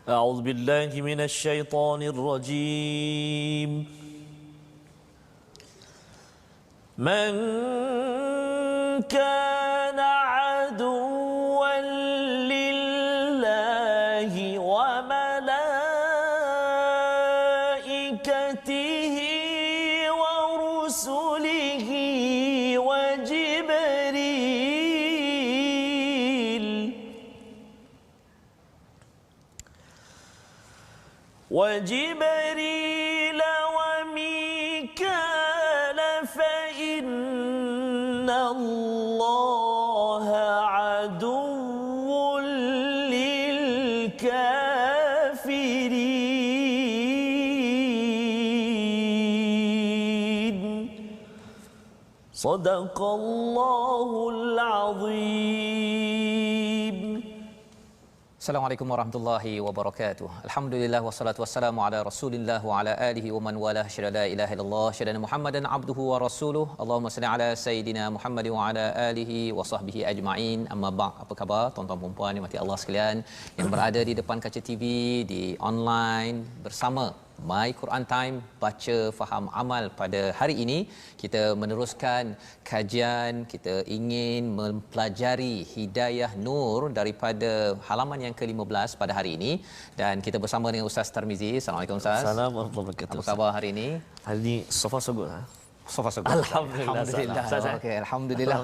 أعوذ بالله من الشيطان الرجيم. من كان عدوا لله وملائكته ورسله وجبريل وميكال فإن الله عدو للكافرين. صدق الله العظيم. Assalamualaikum warahmatullahi wabarakatuh. Alhamdulillah wassalatu wassalamu ala Rasulillah wa ala alihi wa man walah. Syada la ilaha illallah, syada Muhammadan abduhu wa rasuluh. Allahumma salli ala sayidina Muhammad wa ala alihi wa sahbihi ajma'in. Amma ba'd. Apa khabar tuan-tuan dan puan dimati Allah sekalian yang berada di depan kaca TV, di online bersama My Quran Time, baca faham amal. Pada hari ini kita meneruskan kajian, kita ingin mempelajari Hidayah Nur daripada halaman yang ke-15 pada hari ini, dan kita bersama dengan Ustaz Tarmizi. Assalamualaikum Ustaz. Assalamualaikum warahmatullahi wabarakatuh. Apa khabar hari ini? Hari ini so far so good. Alhamdulillah. Okey, alhamdulillah.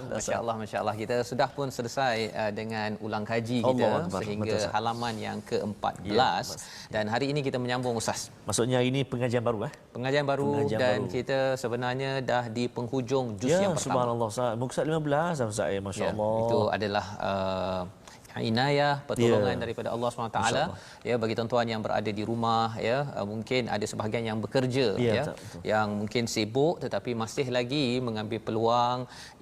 Masya-Allah. Kita sudah pun selesai dengan ulang kaji kita sehingga halaman yang ke-14 dan hari ini kita menyambung Ustaz. Maksudnya hari ini pengajian baru Pengajian baru dan kita sebenarnya dah di penghujung juz yang pertama. Subhanallah Ustaz. Muka surat 15 Ustaz. Masya-Allah. Itu adalah inayah, pertolongan daripada Allah SWT ya, bagi tuan-tuan yang berada di rumah ya, mungkin ada sebahagian yang bekerja yang mungkin sibuk tetapi masih lagi mengambil peluang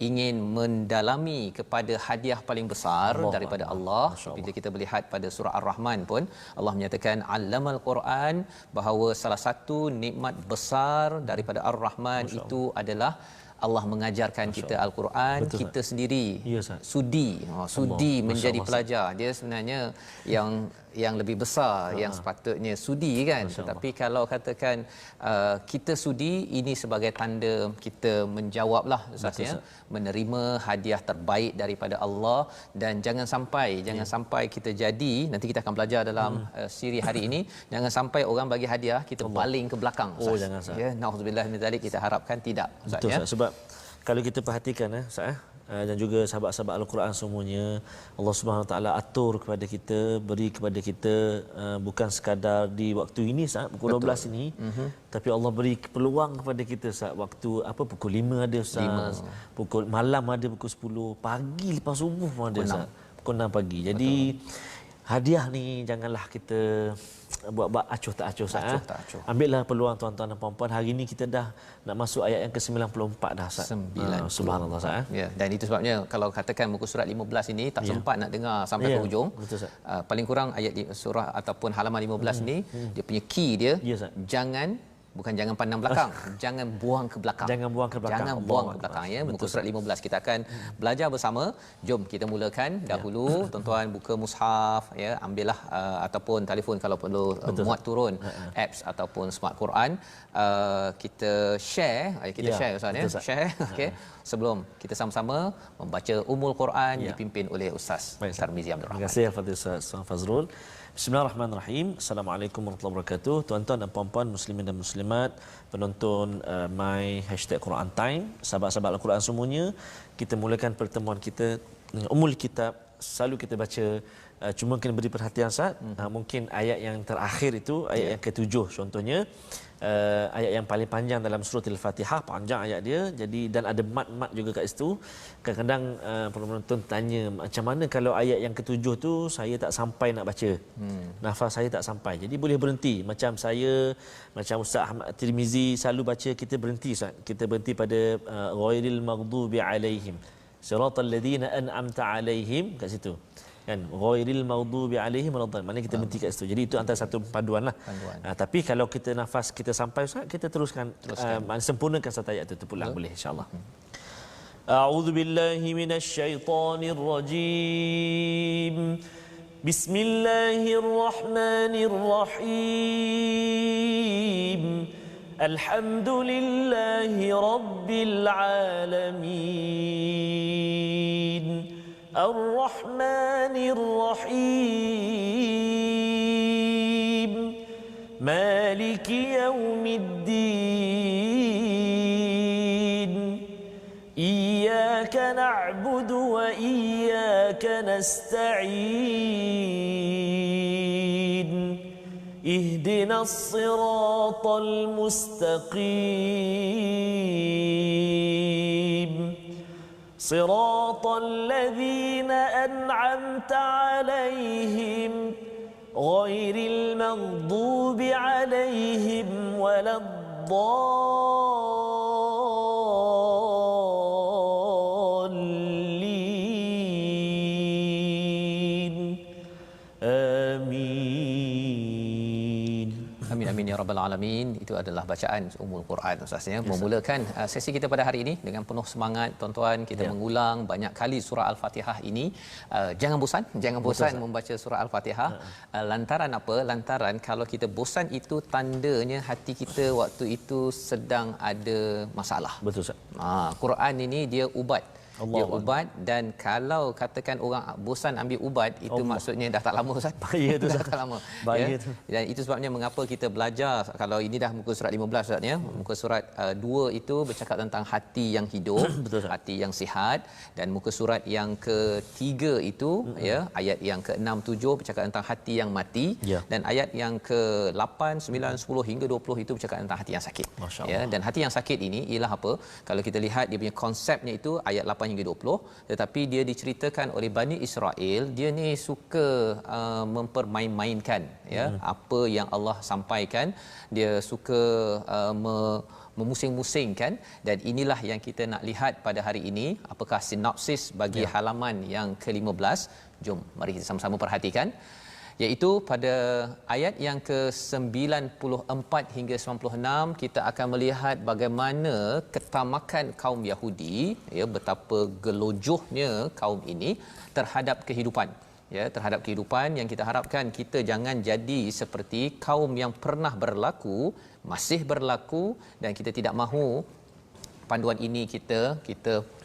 ingin mendalami kepada hadiah paling besar daripada Allah. Bila kita melihat pada surah Ar-Rahman pun Allah menyatakan allamal Quran, bahawa salah satu nikmat besar daripada Ar-Rahman itu adalah Allah mengajarkan kita Al-Quran. Betul, kita sendiri sudi menjadi pelajar. Dia sebenarnya yang lebih besar yang sepatutnya sudi kan. Tetapi kalau katakan kita sudi, ini sebagai tanda kita menjawablah Ustaz ya, menerima hadiah terbaik daripada Allah. Dan jangan sampai kita jadi, nanti kita akan belajar dalam siri hari ini, jangan sampai orang bagi hadiah kita baling ke belakang Ustaz. Jangan Ustaz. Ya, nauzubillah min zalik, kita harapkan tidak Ustaz. Betul, Ustaz. Sebab kalau kita perhatikan Ustaz dan juga sahabat-sahabat Al-Quran semuanya, Allah Subhanahu Wa Taala atur kepada kita, beri kepada kita bukan sekadar di waktu ini saat pukul 12 ini, tapi Allah beri peluang kepada kita saat waktu pukul 5 ada Ustaz, pukul malam ada pukul 10, pagi lepas subuh pun ada Ustaz, pukul 6 pagi. Jadi hadiah ni janganlah kita buat acuh tak acuh Ustaz. Ambillah peluang tuan-tuan dan puan-puan. Hari ini kita dah nak masuk ayat yang ke-94 dah Ustaz. Subhanallah Ustaz. Ya, dan itu sebabnya kalau katakan muka surat 15 ini tak sempat nak dengar sampai ke hujung. Paling kurang ayat surah ataupun halaman 15 ni dia punya key dia, jangan pandang belakang, jangan buang ke belakang. Jangan buang ke belakang ya. Muka surat 15 kita akan belajar bersama. Jom kita mulakan dahulu. Tuan-tuan buka mushaf ya, ambillah ataupun telefon kalau perlu muat turun apps ataupun smart Quran. Kita share Ustaz ya. Share okey. Sebelum kita sama-sama membaca Ummul Quran dipimpin oleh Ustaz Tarmizi Abdul Rahman. Terima kasih kepada Ustaz Fazrul. Bismillahirrahmanirrahim. Assalamualaikum warahmatullahi wabarakatuh. Tuan-tuan dan puan-puan muslimin dan muslimat, penonton My #Quran Time, sahabat-sahabat Al-Quran semuanya, kita mulakan pertemuan kita dengan Ummul Kitab. Selalu kita baca, cuma kena beri perhatian Ustaz, mungkin ayat yang terakhir itu, ayat yang ke-7 contohnya, ayat yang paling panjang dalam surah Al-Fatihah, panjang ayat dia. Jadi dan ada mat-mat juga kat situ. Kadang-kadang penonton tanya, macam mana kalau ayat yang ke-7 tu saya tak sampai nak baca, nafas saya tak sampai, jadi boleh berhenti. Macam Ustaz Ahmad Tirmizi selalu baca, kita berhenti Ustaz, kita berhenti pada ghairil maghdubi alaihim siratal ladzina an'amta alaihim, kat situ kan, ghairil maghdubi alaihim waladdallin. Mana kita berhenti kat situ. Jadi itu antara satu paduanlah. Tapi kalau kita nafas kita sampai Ustaz, kita teruskan. Sempurnakan satu ayat itu pulang boleh insya-Allah. A'udzu billahi minasy syaithanir rajim. Bismillahirrahmanirrahim. Alhamdulillahi Rabbil Alamin. Ar-Rahmanir Rahim. Maliki Yawmiddin. Iyyaka na'budu wa iyyaka nasta'in. Ihdinas siratal mustaqim. Siratal ladzina an'amta 'alaihim ghairil maghdubi 'alaihim waladdallin. Amin. Amin amin ya rabbal alamin. Itu adalah bacaan Ummul Quran Ustaz ya. Memulakan sesi kita pada hari ini dengan penuh semangat tuan-tuan, kita mengulang banyak kali surah Al-Fatihah ini. Jangan bosan membaca surah Al-Fatihah. Lantaran apa? Lantaran kalau kita bosan itu tandanya hati kita waktu itu sedang ada masalah. Betul Ustaz. Quran ini dia ubat. Allah Dia ubat, dan kalau katakan orang bosan ambil ubat itu maksudnya dah tak lama Ustaz. Bahaya tu dah tak lama. Bahaya tu. Dan itu sebabnya mengapa kita belajar, kalau ini dah muka surat 15 Ustaz ya. Muka surat 2 itu bercakap tentang hati yang hidup, Betul, hati yang sihat, dan muka surat yang ke-3 itu ya, ayat yang ke-6 7 bercakap tentang hati yang mati, dan ayat yang ke-8 9 10 hingga 20 itu bercakap tentang hati yang sakit. Ya, dan hati yang sakit ini ialah apa? Kalau kita lihat dia punya konsepnya itu ayat 8 hingga 20, tetapi dia diceritakan oleh Bani Israel, dia ni suka mempermain-mainkan ya apa yang Allah sampaikan, dia suka memusing-musingkan, dan inilah yang kita nak lihat pada hari ini. Apakah sinopsis bagi halaman yang ke-15? Jom mari kita sama-sama perhatikan, iaitu pada ayat yang ke-94 hingga 96 kita akan melihat bagaimana ketamakan kaum Yahudi, ya, betapa gelojohnya kaum ini terhadap kehidupan, ya, terhadap kehidupan yang kita harapkan kita jangan jadi seperti kaum yang pernah berlaku, masih berlaku, dan kita tidak mahu panduan ini kita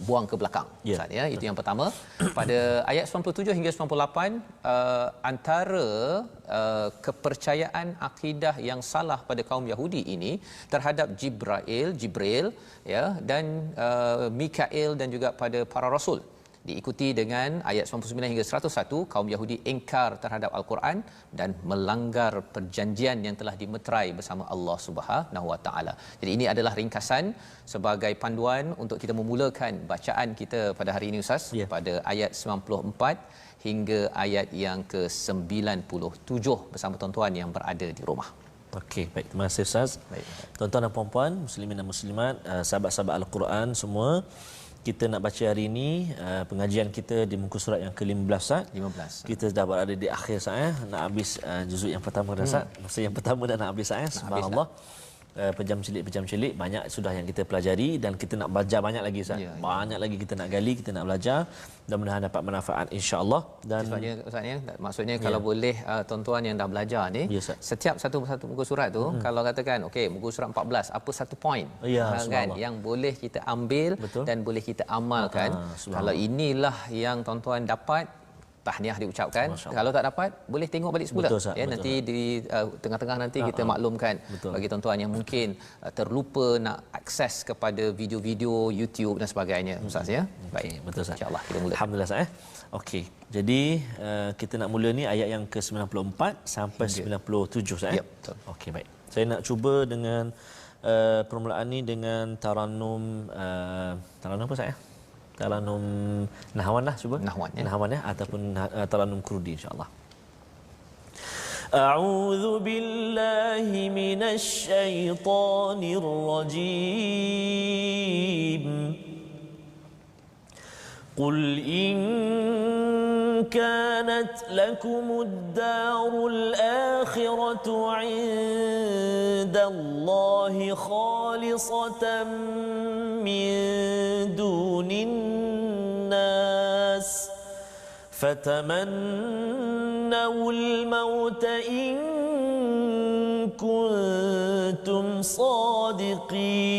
buang ke belakang. Ustaz ya, itu yang pertama. Pada ayat 97 hingga 98 antara kepercayaan akidah yang salah pada kaum Yahudi ini terhadap Jibril ya, dan Mikail, dan juga pada para rasul, diikuti dengan ayat 99 hingga 101 kaum Yahudi ingkar terhadap Al-Quran dan melanggar perjanjian yang telah dimeterai bersama Allah Subhanahu Wa Taala. Jadi ini adalah ringkasan sebagai panduan untuk kita memulakan bacaan kita pada hari ini Ustaz, pada ayat 94 hingga ayat yang ke-97 bersama tuan-tuan yang berada di rumah. Okey, baik, terima kasih Ustaz. Baik. Tuan-tuan dan puan-puan, muslimin dan muslimat, sahabat-sahabat Al-Quran semua, kita nak baca hari ini pengajian kita di muka surat yang ke-15 Ustaz. 15. Kita dah berada di akhir Ustaz, nak habis juzuk yang pertama dah Ustaz. Masa yang pertama dah nak habis Ustaz. Subhanallah. Pejam celik banyak sudah yang kita pelajari, dan kita nak belajar banyak lagi Ustaz. Banyak lagi kita nak gali, kita nak belajar, mudah-mudahan dapat manfaat insya-Allah. Dan maksudnya kalau boleh tuan-tuan yang dah belajar ni, setiap satu muka surat tu kalau katakan okey muka surat 14 apa satu poin kan yang boleh kita ambil dan boleh kita amalkan. Kalau inilah yang tuan-tuan dapat, tahniah diucapkan. Kalau tak dapat boleh tengok balik semula. Betul, ya, nanti di tengah-tengah nanti kita maklumkan bagi tuan-tuan yang mungkin terlupa nak akses kepada video-video YouTube dan sebagainya Ustaz ya. Baik, betul Ustaz. Insya-Allah kita mula. Alhamdulillah Ustaz. Okey. Jadi kita nak mula ni ayat yang ke-94 sampai 97 Ustaz. Ya, betul. Okey, baik. Saya nak cuba dengan permulaan ni dengan taranum apa Ustaz ya? Taranum nahwan lah, cuba nahwan ya, ataupun taranum kurdi insya-Allah. A'udzu billahi minasy syaithanir rajim. Qul in kanat lakumud darul akhiratu 'indallahi khalisatan min dunin nas fatamannaw الموت إن كنتم صادقين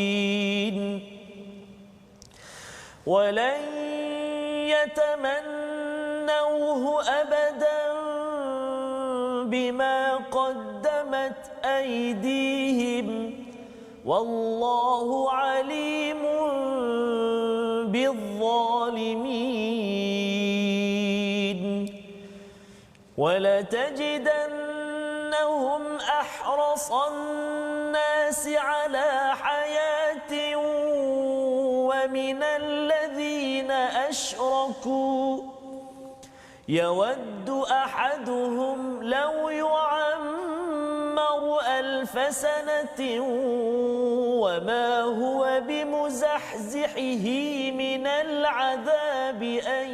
ولن يتمنوه أبدا بما قدمت أيديهم والله عليم بالظالمين ولتجدنهم أحرص الناس على حياة ومن الذين أشركوا يود أحدهم لو يعمر 1000 سنة وما هو بمزحزحه من العذاب أن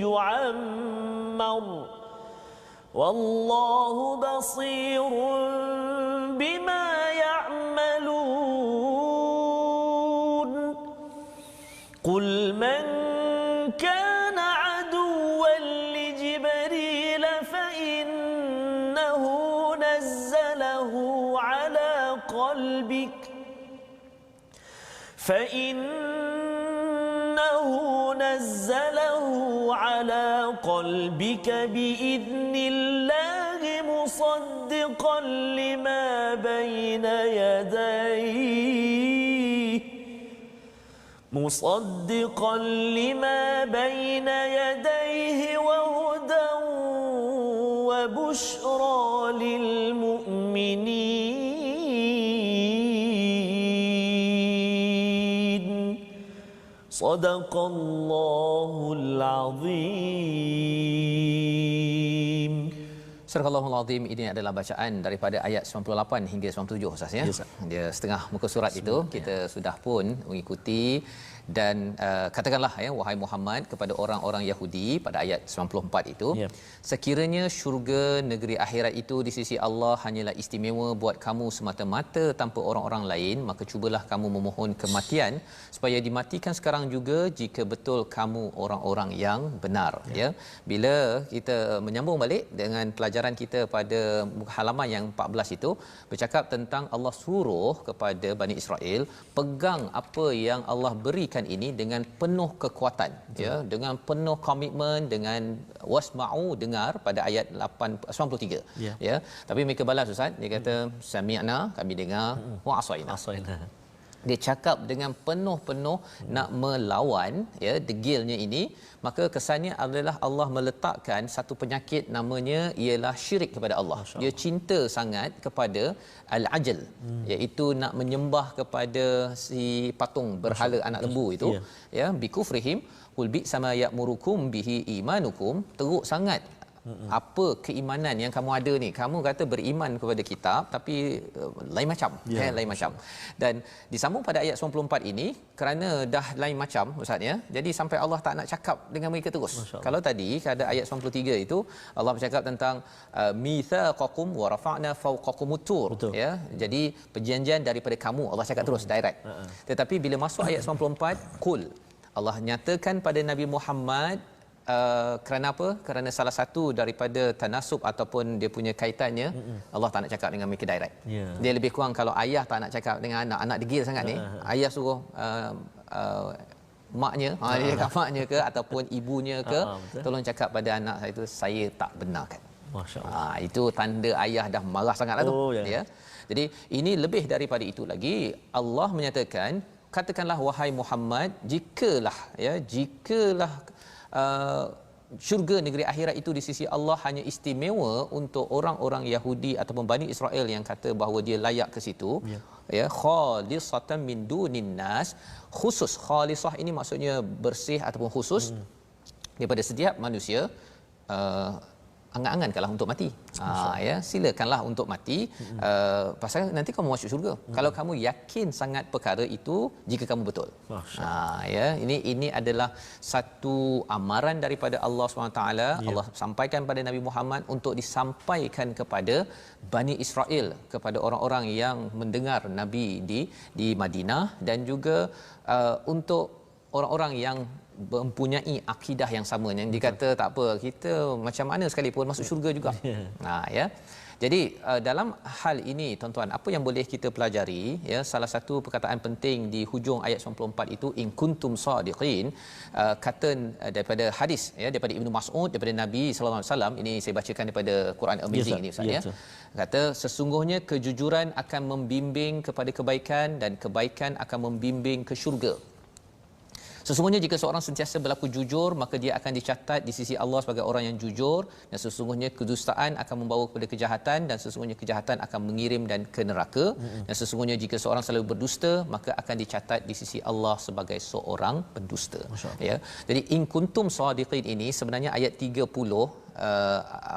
يعمر والله بصير بما يعملون قل من كان عدوا لجبريل فإنه نزله على قلبك بإذن الله مصدقا لما بين يديه وهدى وبشرى للمؤمنين صدق الله العظيم. Surah Al-Allahul Azim ini adalah bacaan daripada ayat 98 hingga 97 Ustaz ya. Yes, dia setengah muka surat itu kita sudah pun mengikuti dan katakanlah ya wahai Muhammad kepada orang-orang Yahudi pada ayat 94 itu sekiranya syurga negeri akhirat itu di sisi Allah hanyalah istimewa buat kamu semata-mata tanpa orang-orang lain maka cubalah kamu memohon kematian supaya dimatikan sekarang juga jika betul kamu orang-orang yang benar ya. Bila kita menyambung balik dengan pelajaran kita pada halaman yang 14 itu bercakap tentang Allah suruh kepada Bani Israel pegang apa yang Allah berikan ini dengan penuh kekuatan ya, dengan penuh komitmen, dengan wasma'u dengar pada ayat 93 ya. Tapi mereka balas Ustaz, dia kata sami'na kami dengar wa asaina. Dia cakap dengan penuh-penuh nak melawan ya degilnya ini, maka kesannya adalah Allah meletakkan satu penyakit namanya ialah syirik kepada Allah. Dia cinta sangat kepada al-ajal iaitu nak menyembah kepada si patung berhala anak lembu itu ya bikufrihim qul bi sama ya'murukum bihi imanukum. Teruk sangat apa keimanan yang kamu ada ni. Kamu kata beriman kepada kitab tapi lain macam lain macam. Dan disambung pada ayat 94 ini kerana dah lain macam Ustaz ya. Jadi sampai Allah tak nak cakap dengan mereka terus. Kalau tadi pada ayat 93 itu Allah bercakap tentang mitsaqakum wa rafa'na fawqakumut tur ya. Jadi perjanjian daripada kamu Allah cakap terus direct. Tetapi bila masuk ayat 94 qul Allah nyatakan pada Nabi Muhammad kerana apa? Kerana salah satu daripada tanasub ataupun dia punya kaitannya Allah tak nak cakap dengan mereka direct. Dia lebih kurang kalau ayah tak nak cakap dengan anak degil sangat ni, ayah suruh maknya, dia cakap maknya ke ataupun ibunya ke, tolong cakap pada anak saya itu saya tak benarkan. Masya-Allah. Itu tanda ayah dah marah sangatlah tu. Ya. Jadi ini lebih daripada itu lagi Allah menyatakan katakanlah wahai Muhammad jikalah syurga negeri akhirat itu di sisi Allah hanya istimewa untuk orang-orang Yahudi ataupun Bani Israel yang kata bahawa dia layak ke situ ya khalisatan min dunin nas. Khusus khalisah ini maksudnya bersih ataupun khusus daripada setiap manusia. Angan-angankanlah untuk mati. Ya, silakanlah untuk mati. Pasal nanti kamu masuk syurga. Kalau kamu yakin sangat perkara itu jika kamu betul. Ya, ini adalah satu amaran daripada Allah SWT. Allah sampaikan pada Nabi Muhammad untuk disampaikan kepada Bani Israel, kepada orang-orang yang mendengar Nabi di Madinah dan juga untuk orang-orang yang mempunyai akidah yang sama, yang dikata tak apa, kita macam mana sekalipun masuk syurga juga. Ya. Jadi dalam hal ini tuan-tuan, apa yang boleh kita pelajari, ya, salah satu perkataan penting di hujung ayat 94 itu, in kuntum sadiqin, kata daripada hadis, ya, daripada Ibnu Mas'ud, daripada Nabi sallallahu alaihi wasallam. Ini saya bacakan daripada Quran Amazing ini Ustaz, ya. Kata sesungguhnya kejujuran akan membimbing kepada kebaikan dan kebaikan akan membimbing ke syurga. Sesungguhnya jika seorang sentiasa berlaku jujur, maka dia akan dicatat di sisi Allah sebagai orang yang jujur, dan sesungguhnya kedustaan akan membawa kepada kejahatan, dan sesungguhnya kejahatan akan mengirim dan ke neraka. Dan sesungguhnya jika seorang selalu berdusta, maka akan dicatat di sisi Allah sebagai seorang pendusta. Ya. Jadi in kuntum sadiqin ini sebenarnya ayat 30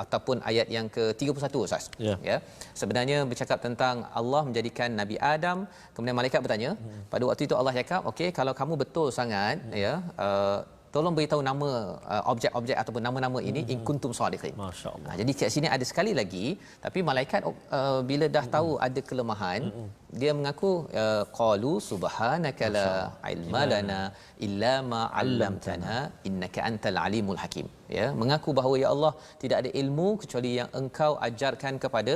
ataupun ayat yang ke-31 Ustaz. Ya. Sebenarnya bercakap tentang Allah menjadikan Nabi Adam, kemudian malaikat bertanya. Pada waktu itu Allah cakap, okey, kalau kamu betul sangat, ya, tolong beritahu nama objek-objek ataupun nama-nama ini in kuntum sadiqin. Masya-Allah. Jadi kat sini ada sekali lagi, tapi malaikat bila dah tahu ada kelemahan, dia mengaku qalu subhanaka la ilma lana illa ma 'allamtana innaka antal alimul hakim. Ya, mengaku bahawa ya Allah, tidak ada ilmu kecuali yang engkau ajarkan kepada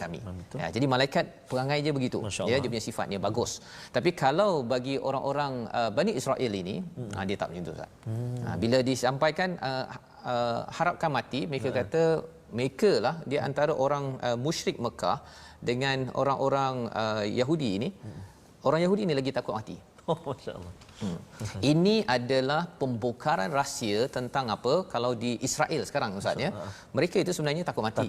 kami. Ya, jadi malaikat perangai dia begitu. Ya, dia punya sifatnya bagus. Tapi kalau bagi orang-orang Bani Israel ini, dia tak macam tu Ustaz. Bila disampaikan harapkan mati, mereka kata mereka lah dia antara orang musyrik Mekah dengan orang-orang Yahudi ini. Orang Yahudi ini lagi takut mati. Oh, masya-Allah. Ini adalah pembongkaran rahsia tentang apa kalau di Israel sekarang Ustaz, ya. Mereka itu sebenarnya takut mati.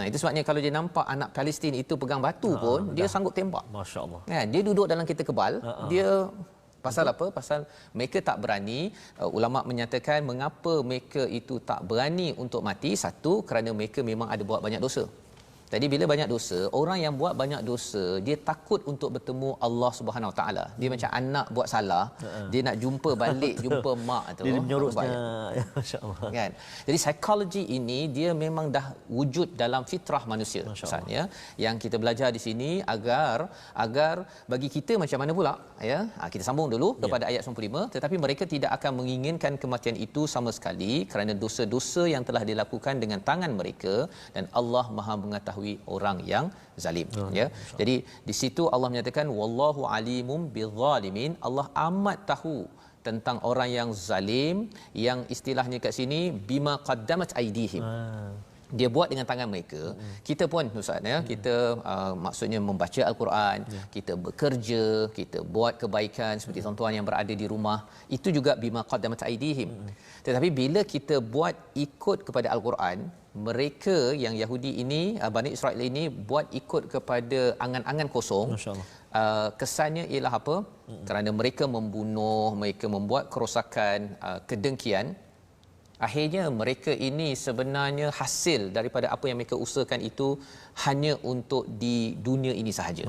Itu sebabnya kalau dia nampak anak Palestin itu pegang batu pun dia sanggup tembak. Masya-Allah. Kan, dia duduk dalam kereta kebal, dia pasal apa? Pasal mereka tak berani. Ulama menyatakan mengapa mereka itu tak berani untuk mati. Satu, kerana mereka memang ada buat banyak dosa. Jadi bila banyak dosa, orang yang buat banyak dosa, dia takut untuk bertemu Allah Subhanahu Wa Taala. Dia macam anak buat salah, dia nak jumpa balik jumpa mak tu. Dia menyorosnya, ya, masya-Allah. Kan? Jadi psikologi ini dia memang dah wujud dalam fitrah manusia. Misalnya yang kita belajar di sini agar bagi kita macam mana pula, ya. Kita sambung dulu kepada ayat 95, tetapi mereka tidak akan menginginkan kematian itu sama sekali kerana dosa-dosa yang telah dilakukan dengan tangan mereka, dan Allah Maha mengetahui orang yang zalim. Ya. Jadi di situ Allah menyatakan wallahu alimum bizzalimin. Allah amat tahu tentang orang yang zalim, yang istilahnya kat sini bima qaddamat aidihim. Dia buat dengan tangan mereka. Kita pun Ustaz, ya, kita maksudnya membaca al-Quran, kita bekerja, kita buat kebaikan seperti tuan-tuan yang berada di rumah, itu juga bima qaddamat aidihim. Tetapi bila kita buat ikut kepada al-Quran, mereka yang Yahudi ini, Bani Israel ini buat ikut kepada angan-angan kosong. Kesannya ialah apa? Kerana mereka membunuh, mereka membuat kerosakan, kedengkian. Akhirnya mereka ini sebenarnya hasil daripada apa yang mereka usahakan itu hanya untuk di dunia ini sahaja.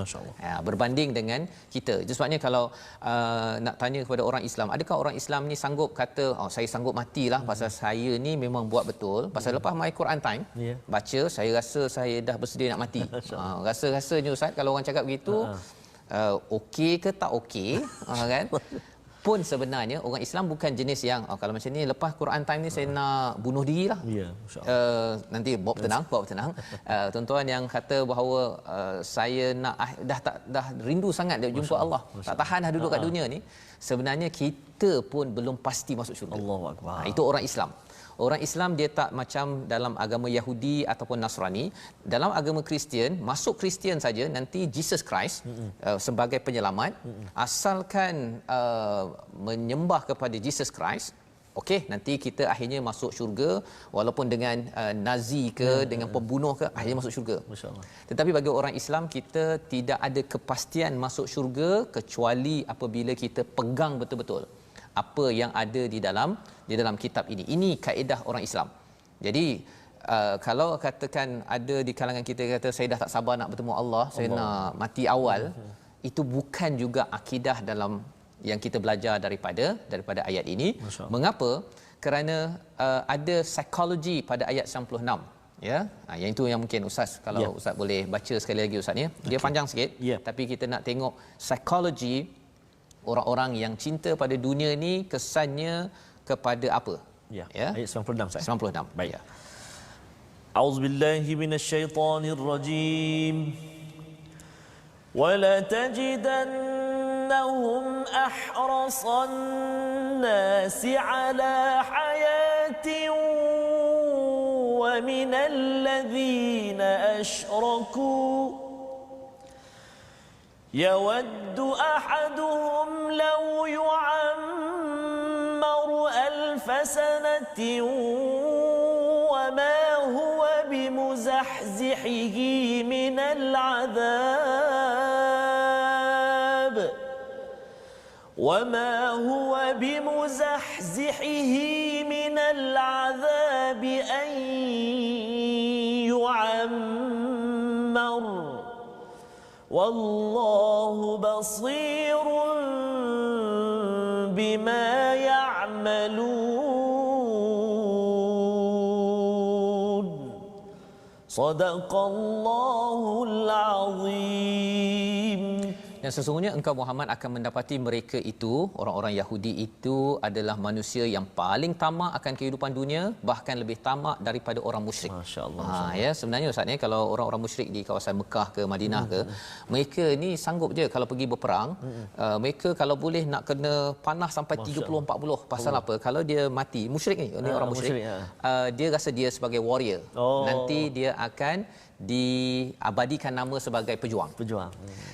Berbanding dengan kita. Itu sebabnya kalau nak tanya kepada orang Islam, adakah orang Islam ni sanggup kata, saya sanggup matilah pasal saya ni memang buat betul. Pasal lepas My Quran Time baca, saya rasa saya dah bersedia nak mati. Rasa-rasanya Ustaz, kalau orang cakap begitu, okey ke tak okey, kan? Pun sebenarnya orang Islam bukan jenis yang kalau macam ni lepas Quran Time ni saya nak bunuh dirilah. Ya, nanti bawa tenang. Tuan-tuan yang kata bahawa saya nak dah rindu sangat nak jumpa Allah. Tak tahan dah duduk kat dunia ni. Sebenarnya kita pun belum pasti masuk syurga. Allahuakbar. Itu orang Islam. Orang Islam dia tak macam dalam agama Yahudi ataupun Nasrani. Dalam agama Kristian, masuk Kristian saja nanti Jesus Christ sebagai penyelamat. Asalkan menyembah kepada Jesus Christ, okey, nanti kita akhirnya masuk syurga, walaupun dengan Nazi ke, dengan pembunuh ke, akhirnya masuk syurga. Tetapi bagi orang Islam, kita tidak ada kepastian masuk syurga kecuali apabila kita pegang betul-betul apa yang ada di dalam kitab ini. Ini kaedah orang Islam. Jadi kalau katakan ada di kalangan kita kata saya dah tak sabar nak bertemu Allah, saya nak mati awal, itu bukan juga akidah dalam yang kita belajar daripada ayat ini. Mengapa? Kerana ada psikologi pada ayat 96. Ya, yang itu yang mungkin Ustaz, kalau Ustaz boleh baca sekali lagi Ustaz, ya. Dia panjang sikit, tapi kita nak tengok psikologi orang-orang yang cinta pada dunia ni kesannya kepada apa? Ya. Ayat 96 saya. 96. Baik. A'udzubillahi minasyaitonirrajim. Wala tajidannahum ahrasan nasi ala hayatin wa minal ladzina asyraku يود أحدهم لو يعمر 1000 سنة وما هو بمزحزحه من العذاب أن يعمر والله بصير بما يعملون صدق الله العظيم. Dan sesungguhnya engkau Muhammad akan mendapati mereka itu, orang-orang Yahudi itu adalah manusia yang paling tamak akan kehidupan dunia, bahkan lebih tamak daripada orang musyrik. Masya-Allah. Ya, sebenarnya Ustaz ni kalau orang-orang musyrik di kawasan Mekah ke Madinah ke, mereka ni sanggup je kalau pergi berperang, mereka kalau boleh nak kena panah sampai 30-40. Pasal apa? Kalau dia mati, musyrik ni, orang musyrik, dia rasa dia sebagai warrior. Nanti dia akan diabadikan nama sebagai pejuang.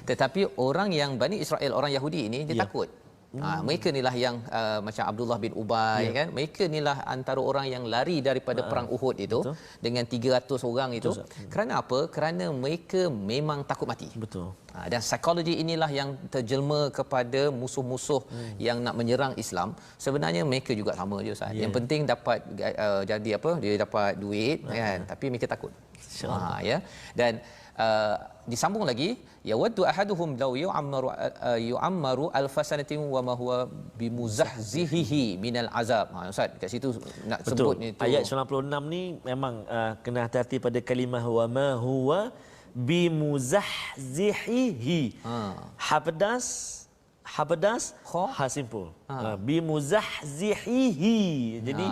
Tetapi orang yang Bani Israel, orang Yahudi ini, dia takut. Mereka inilah yang macam Abdullah bin Ubay kan, mereka inilah antara orang yang lari daripada perang Uhud itu. Betul. Dengan 300 orang itu. Kerana apa? Kerana mereka memang takut mati. Betul. Dan psikologi inilah yang terjelma kepada musuh-musuh yang nak menyerang Islam. Sebenarnya mereka juga sama je Ustaz. Yang penting dapat jadi apa? Dia dapat duit kan, tapi mereka takut. Ya. Dan disambung lagi, yawaddu ahaduhum law yu'ammaru alfasanatin wa ma huwa bimuzahzihihi minal azab. Ustaz kat situ nak sebut ni tu. Ayat 96 ni memang kena hati-hati pada kalimah wa ma huwa bimuzahzihihi. Hapedas ha simpul. Bimuzahzihihi. Jadi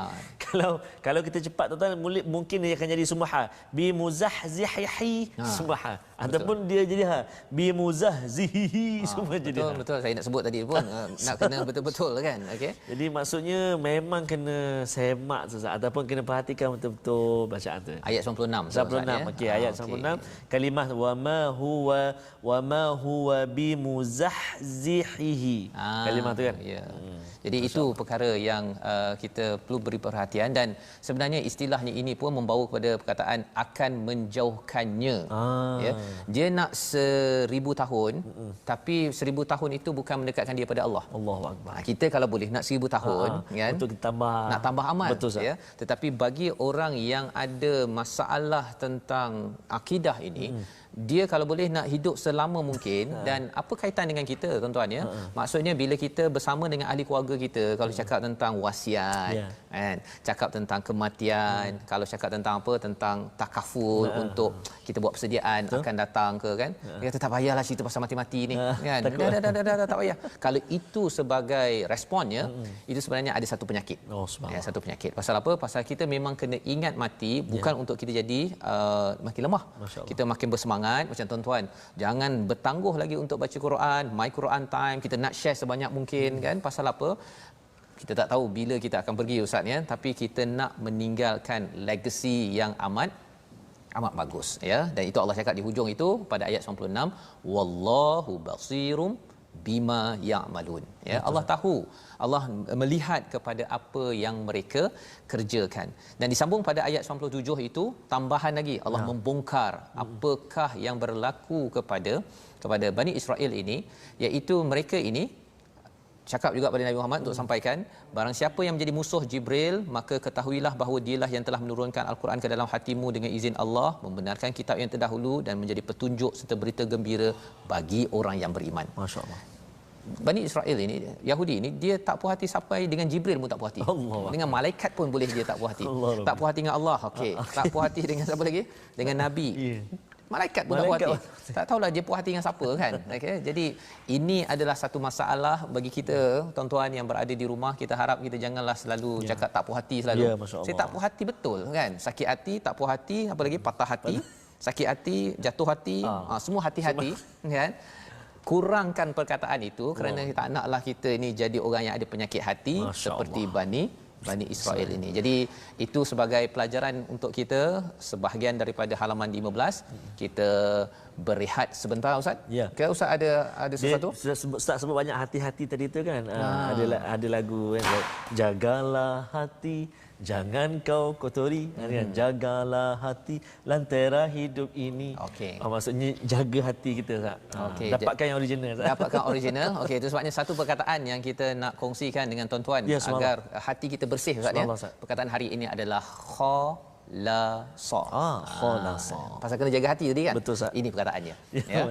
kalau kita cepat tuan-tuan, mungkin dia akan jadi semua ha. Bimuzahzihihi semua ha. Ataupun dia jadi ha. Bimuzahzihihi semua jadi ha. Betul, saya nak sebut tadi pun nak kena betul-betul kan. Okey. Jadi maksudnya memang kena semak Ustaz, ataupun kena perhatikan betul-betul bacaan tu. Ayat 96. 96. Okey, ayat 96. Kalimah wa ma huwa bimuzahzihihi. Kalimah tu kan. Ya. Jadi itu perkara yang kita perlu beri perhatian, dan sebenarnya istilahnya ini pun membawa kepada perkataan akan menjauhkannya. Ya. Dia nak 1000 tahun, tapi 1000 tahun itu bukan mendekatkan dia pada Allah. Allahuakbar. Kita kalau boleh nak 1000 tahun kan, untuk kita nak tambah amal. Betul, ya. Tetapi bagi orang yang ada masalah tentang akidah ini, dia kalau boleh nak hidup selama mungkin. Dan apa kaitan dengan kita tuan-tuan ya? Maksudnya bila kita bersama dengan ahli keluarga kita, kalau cakap tentang wasiat kan, cakap tentang kematian, kalau cakap tentang apa, tentang takaful untuk kita buat persediaan akan datang ke kan, dia kata tak payahlah cerita pasal mati-mati ni kan, dah tak payah. Kalau itu sebagai responnya, itu sebenarnya ada satu penyakit. Satu penyakit. Pasal apa? Pasal kita memang kena ingat mati bukan untuk kita jadi makin lemah, kita makin bersemangat. Macam tuan-tuan, jangan bertangguh lagi untuk baca Quran, my Quran time, kita nak share sebanyak mungkin kan. Pasal apa? Kita tak tahu bila kita akan pergi Ustaz ya, tapi kita nak meninggalkan legacy yang amat bagus ya. Dan itu Allah cakap di hujung itu pada ayat 96, wallahu basirum bima ya'malun ya. Allah tahu, Allah melihat kepada apa yang mereka kerjakan. Dan disambung pada ayat 97 itu, tambahan lagi Allah membongkar apakah yang berlaku kepada Bani Israel ini, iaitu mereka ini cakap juga pada Nabi Muhammad untuk sampaikan, barang siapa yang menjadi musuh Jibril, maka ketahuilah bahawa dialah yang telah menurunkan Al-Quran ke dalam hatimu dengan izin Allah, membenarkan kitab yang terdahulu dan menjadi petunjuk serta berita gembira bagi orang yang beriman. Masya-Allah. Bani Israel ini, Yahudi ini, dia tak puas hati sampai dengan Jibril pun tak puas hati. Dengan malaikat pun boleh dia tak puas hati. Tak puas hati dengan Allah, okey. Tak puas hati dengan siapa lagi? Dengan Nabi. malaikat pun tak puas hati. Tak tahulah dia puas hati dengan siapa kan. Okey. Jadi ini adalah satu masalah bagi kita tuan-tuan yang berada di rumah. Kita harap kita janganlah selalu cakap tak puas hati selalu. Saya tak puas hati betul kan. Sakit hati, tak puas hati, apa lagi patah hati, sakit hati, jatuh hati, semua hati-hati kan. Kurangkan perkataan itu kerana kita tak naklah kita ini jadi orang yang ada penyakit hati seperti Bani Israel ini. Jadi itu sebagai pelajaran untuk kita. Sebahagian daripada halaman 15 kita berehat sebentar Ustaz. Ya. Ke Ustaz ada sesuatu? Ustaz sebut banyak hati-hati tadi tu kan. Ada lagu kan, jagalah hati jangan kau kotori, kan? Jagalah hati lantera hidup ini. Okey. Maksudnya jaga hati kita Ustaz. Okey. Dapatkan yang original Ustaz. Dapatkan original. Okey, itu sebabnya satu perkataan yang kita nak kongsikan dengan tuan-tuan agar hati kita bersih Ustaz ya. Perkataan hari ini adalah khalasa. Khalasa. Pasal kena jaga hati tadi kan? Betul Ustaz. Ini perkataannya. Ya,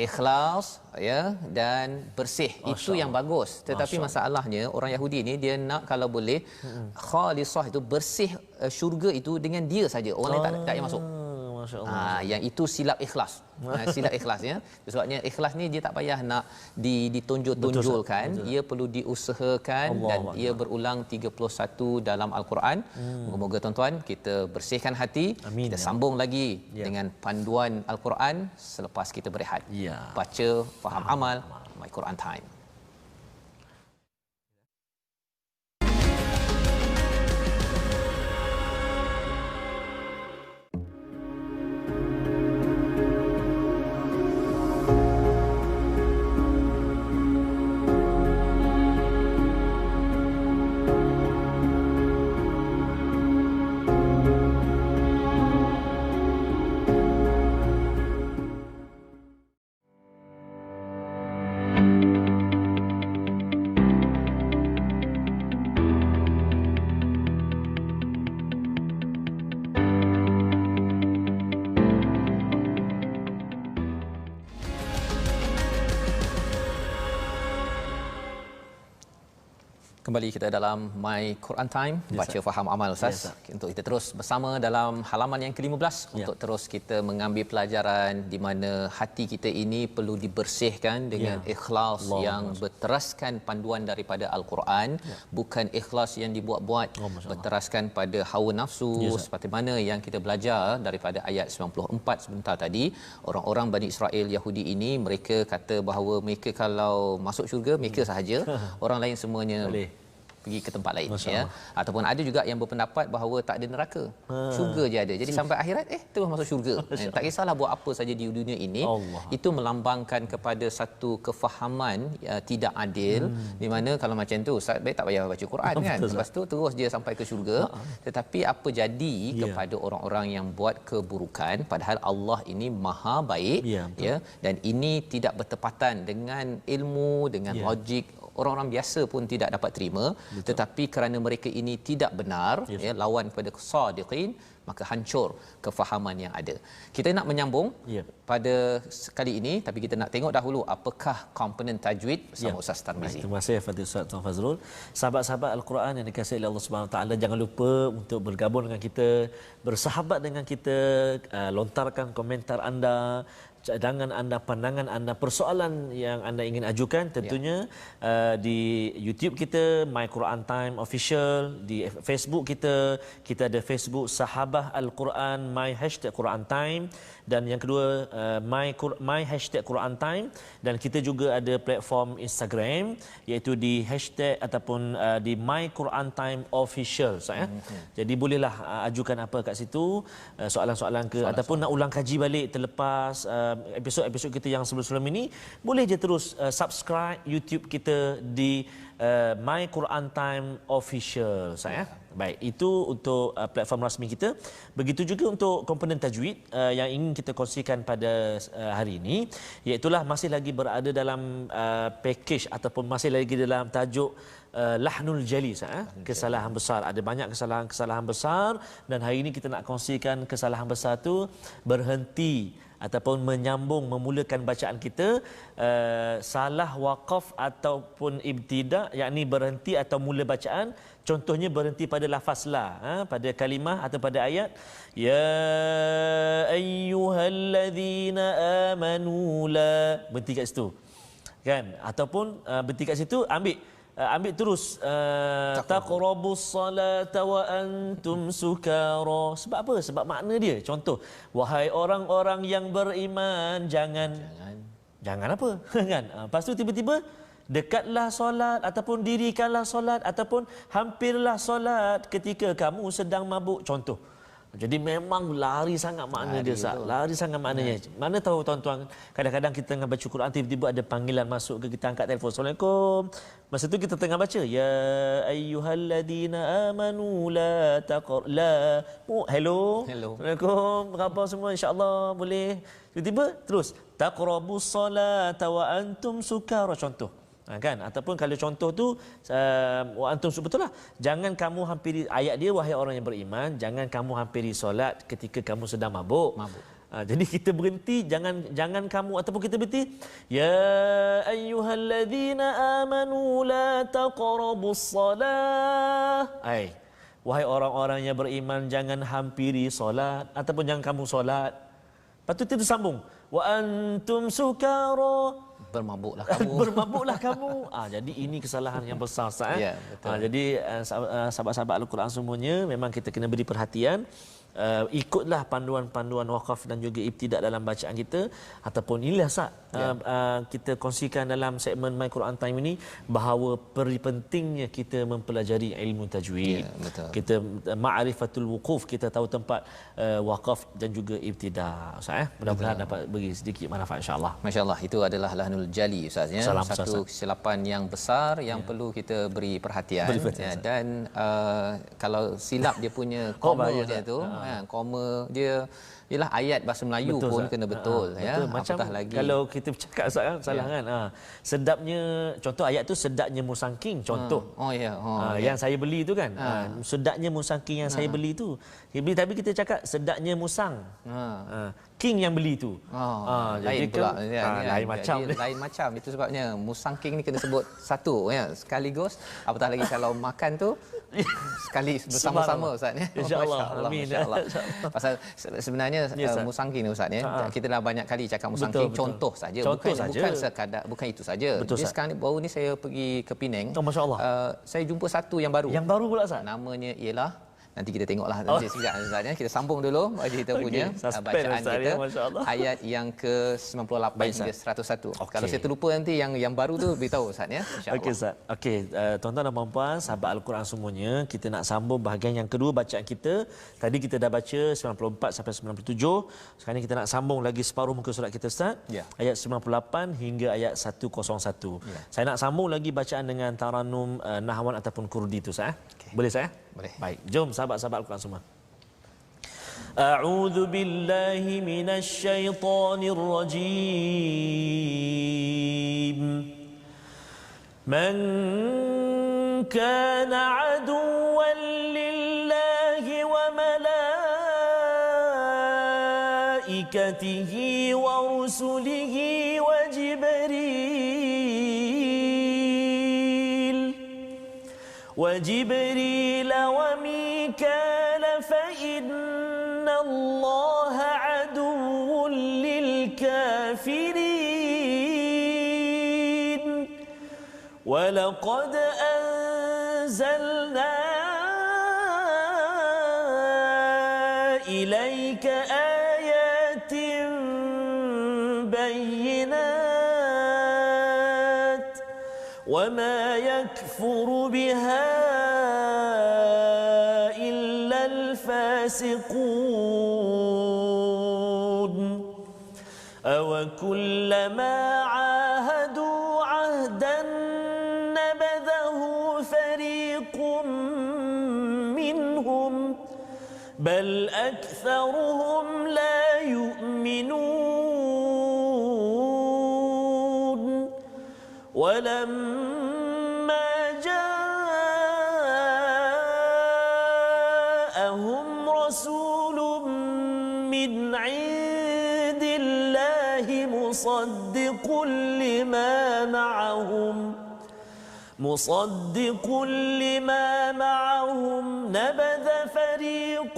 ikhlas ya dan bersih. Itu yang bagus. Tetapi masalahnya orang Yahudi ni dia nak kalau boleh khalisah itu bersih syurga itu dengan dia saja. Orang lain tak payah masuk. Yang itu silap ikhlas. Silap ikhlas ya. Sebabnya ikhlas ni dia tak payah nak ditonjol-tonjolkan, ia perlu diusahakan dan ia berulang 31 dalam al-Quran. Moga-moga tuan-tuan kita bersihkan hati. Amin. Kita sambung lagi dengan panduan al-Quran selepas kita berehat. Baca, faham, amal, My Quran Time. Kembali kita dalam My Quran Time, baca faham amal Ustaz. Untuk kita terus bersama dalam halaman yang ke-15 untuk terus kita mengambil pelajaran di mana hati kita ini perlu dibersihkan dengan ikhlas yang berteraskan panduan daripada Al-Quran, bukan ikhlas yang dibuat-buat berteraskan pada hawa nafsu seperti mana yang kita belajar daripada ayat 94 sebentar tadi. Orang-orang Bani Israel Yahudi ini mereka kata bahawa mereka kalau masuk syurga mereka sahaja, orang lain semuanya pergi ke tempat lain ya. Ataupun ada juga yang berpendapat bahawa tak ada neraka, syurga je ada. Jadi sampai akhirat terus masuk syurga. Tak kisahlah buat apa saja di dunia ini. Itu melambangkan kepada satu kefahaman tidak adil, di mana kalau macam tu Ustaz baik tak payah baca Quran kan. Lepas tu terus dia sampai ke syurga. Tetapi apa jadi kepada orang-orang yang buat keburukan, padahal Allah ini Maha baik ya, dan ini tidak bertepatan dengan ilmu, dengan logik. Orang-orang biasa pun tidak dapat terima. Tetapi kerana mereka ini tidak benar, lawan kepada sadiqin, maka hancur kefahaman yang ada. Kita nak menyambung pada kali ini, tapi kita nak tengok dahulu apakah komponen tajwid bersama Ustaz Tarmizi. Terima kasih Fadil Ustaz Tuan Fazrul. Sahabat-sahabat Al-Quran yang dikasihi oleh Allah Subhanahu Wa Taala, jangan lupa untuk bergabung dengan kita, bersahabat dengan kita, lontarkan komentar anda, cadangan anda, pandangan anda, persoalan yang anda ingin ajukan tentunya di YouTube kita My Quran Time Official, di Facebook kita ada Facebook Sahabah Al-Quran My #Quran Time, dan yang kedua My #Quran Time, dan kita juga ada platform Instagram iaitu di hashtag ataupun di My Quran Time Official. Jadi bolehlah ajukan apa kat situ, soalan-soalan ke ataupun nak ulang kaji balik terlepas episod-episod kita yang sebelum-sebelum ini, boleh je terus subscribe YouTube kita di My Quran Time Official. Baik, itu untuk platform rasmi kita. Begitu juga untuk komponen tajwid yang ingin kita kongsikan pada hari ini, iaitulah masih lagi berada dalam package ataupun masih lagi dalam tajuk lahnul jali, kesalahan besar. Ada banyak kesalahan-kesalahan besar, dan hari ini kita nak kongsikan kesalahan besar tu berhenti ataupun menyambung memulakan bacaan kita salah waqaf ataupun ibtida, yakni berhenti atau mula bacaan, contohnya berhenti pada lafaz la, pada kalimah atau pada ayat ya ayyuhallazina amanu la, berhenti kat situ kan, ataupun berhenti kat situ ambil terus taqrabus salata wa antum sukara. Sebab apa? Sebab makna dia. Contoh, wahai orang-orang yang beriman, jangan apa? Kan? Lepas tu tiba-tiba dekatlah solat ataupun dirikanlah solat ataupun hampirlah solat ketika kamu sedang mabuk, contoh. Jadi memang lari sangat makna dia, lari sangat maknanya. Mana tahu tuan-tuan, kadang-kadang kita tengah baca Quran tiba-tiba ada panggilan masuk ke, kita angkat telefon, Assalamualaikum. Masa tu kita tengah baca ya ayyuhallazina amanu la hello. Assalamualaikum, apa semua, insya-Allah boleh. Tiba-tiba terus taqrabus salata wa antum sukara, contoh. Kan, ataupun kalau contoh tu wa antum, betul lah, jangan kamu hampiri, ayat dia wahai orang yang beriman, jangan kamu hampiri solat ketika kamu sedang mabuk. Jadi kita berhenti, jangan kamu, ataupun kita berhenti ya ayyuhallazina amanu la taqrabus salah, wahai orang-orang yang beriman, jangan hampiri solat ataupun jangan kamu solat. Lepas tu kita sambung wa antum sukara, bermabuklah kamu. Jadi ini kesalahan yang besar, Ustaz. Ya, betul. Jadi sahabat-sahabat Al-Quran semuanya, memang kita kena beri perhatian. Ikutlah panduan-panduan waqaf dan juga ibtidak dalam bacaan kita. Ataupun inilah kita kongsikan dalam segmen My Quran Time ini, bahawa pentingnya kita mempelajari ilmu tajwid. Kita ma'rifatul wuquf, kita tahu tempat waqaf dan juga ibtidak, Ustaz. Mudah-mudahan dapat beri sedikit manfaat, insya-Allah. Masya-Allah, itu adalah lahnul jali, Ustaz, ya. Satu kesilapan yang besar yang perlu kita beri perhatian. Dan kalau silap dia punya koma dia tu, koma dia ialah ayat bahasa Melayu, betul, pun kena betul, ya. Macam lagi kalau kita bercakap, Ustaz, salah kan. Sedapnya, contoh ayat tu sedapnya musangking, contoh. Yang saya beli tu kan. Sedapnya musangking yang saya beli tu. Tapi kita cakap sedapnya musang. King yang beli tu. Lain pula. Lain macam. Lain macam. Itu sebabnya musangking ni kena sebut satu, ya, sekaligus. Apatah lagi kalau makan tu sekali bersama-sama, Ustaz, ya. Insya-Allah. Amin. Pasal sebenarnya musangking ni, Ustaz, ya. Kita dah banyak kali cakap musangking, contoh saja, bukan sekadar, bukan itu saja. Jadi sekarang ni, baru ni saya pergi ke Penang. Masya-Allah. Saya jumpa satu yang baru. Yang baru pula, Ustaz. Namanya ialah, nanti kita tengoklah nanti sekejap, Ustaz, ya. Kita sambung dulu kita punya bacaan kita, ayat yang ke-98 hingga 101. Kalau saya terlupa nanti yang baru tu beritahu, Ustaz, ya, insya-Allah. Okey, Ustaz. Tuan-tuan dan puan-puan, sahabat Al-Quran semuanya, kita nak sambung bahagian yang kedua bacaan kita. Tadi kita dah baca 94 sampai 97. Sekarang ni kita nak sambung lagi separuh muka surat kita, Ustaz. Ayat 98 hingga ayat 101. Saya nak sambung lagi bacaan dengan taranum nahwan ataupun kurdi tu, Ustaz. Boleh, saya? Boleh. Baik, jom sahabat-sahabat Al-Quran semua. A'udzu billahi minasy syaithanir rajim. Man kana aduwwan lillahi wa malaikatihi wa rusulihi wa وجبريل وميكال فإن الله عدو للكافرين ولقد أنزلنا إليك آيات بينات وما يكفر بها إلا الفاسقون أوكلما عاهدوا عهدا نبذه فريق منهم بل أكثرهم لا يؤمنون ولما جاءهم رسول من عند الله مصدق لما معهم نبذ فريق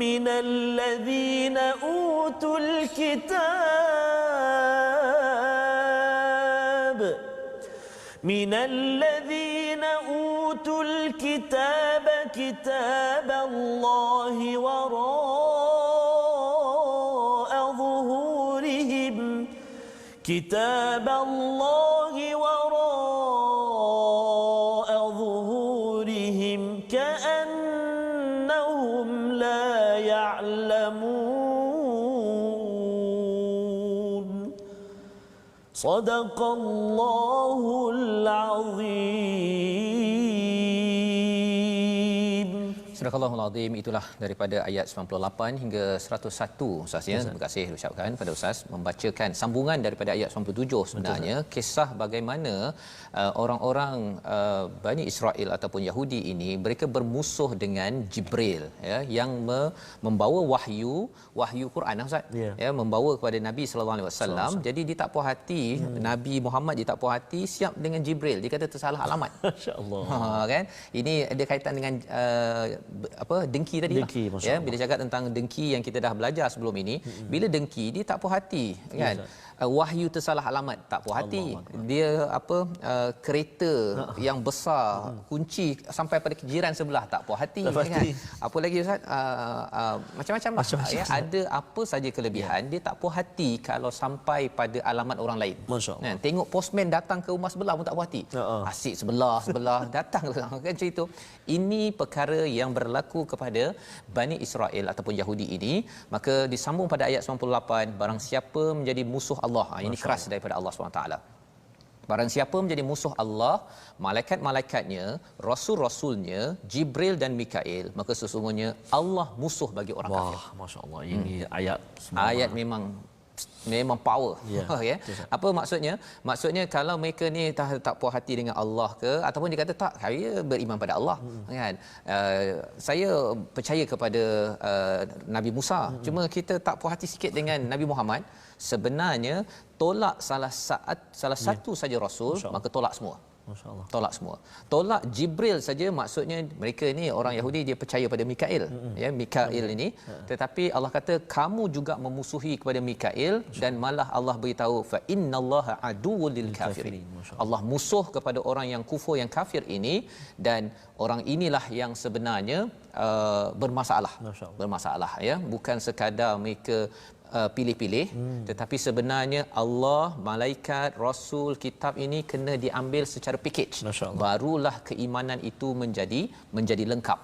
من الذين أوتوا الكتاب كتاب الله وراء ظهورهم كأنهم لا يعلمون صدق الله العظيم. Subhanallahul Azim. Itulah daripada ayat 98 hingga 101 Ustaz ya. Terima kasih ucapkan pada Ustaz membacakan sambungan daripada ayat 97 sebenarnya. Betul. Kisah bagaimana orang-orang Bani Israel ataupun Yahudi ini mereka bermusuh dengan Jibril ya yang membawa wahyu Quran Ustaz ya membawa kepada Nabi sallallahu alaihi wasallam. Jadi dia tak puas hati Nabi Muhammad dia tak puas hati siap dengan Jibril. Dia kata tersalah alamat. Masya-Allah. Kan? Ini ada kaitan dengan dengki tadi ya bila cakap tentang dengki yang kita dah belajar sebelum ini bila dengki dia tak puas hati kan wahyu tersalah alamat tak puas hati dia kereta yang besar kunci sampai pada jiran sebelah tak puas hati kan apa lagi Ustaz macam-macam ya ada apa saja kelebihan dia tak puas hati kalau sampai pada alamat orang lain kan tengok postman datang ke rumah sebelah pun tak puas hati asyik sebelah datang kan cerita ini perkara yang berlaku kepada Bani Israel ataupun Yahudi ini maka disambung pada ayat 98 barang siapa menjadi musuh Allah ini keras daripada Allah SWT barang siapa menjadi musuh Allah malaikat-malaikatnya rasul-rasulnya Jibril dan Mikail maka sesungguhnya Allah musuh bagi orang kafir. Masya-Allah ini ayat memang power ya. Apa maksudnya kalau mereka ni tak puas hati dengan Allah ke ataupun dia kata tak saya beriman pada Allah kan saya percaya kepada Nabi Musa cuma kita tak puas hati sikit dengan Nabi Muhammad sebenarnya tolak salah satu saja rasul maka tolak semua. Masya-Allah. Tolak semua. Tolak Jibril saja maksudnya mereka ni orang Yahudi dia percaya pada Mikail ya Mikail ini tetapi Allah kata kamu juga memusuhi kepada Mikail dan malah Allah beritahu fa innallaha aduwwul lil kafirin. Allah musuh kepada orang yang kufur yang kafir ini dan orang inilah yang sebenarnya bermasalah ya bukan sekadar mereka pilih-pilih tetapi sebenarnya Allah malaikat rasul kitab ini kena diambil secara package barulah keimanan itu menjadi lengkap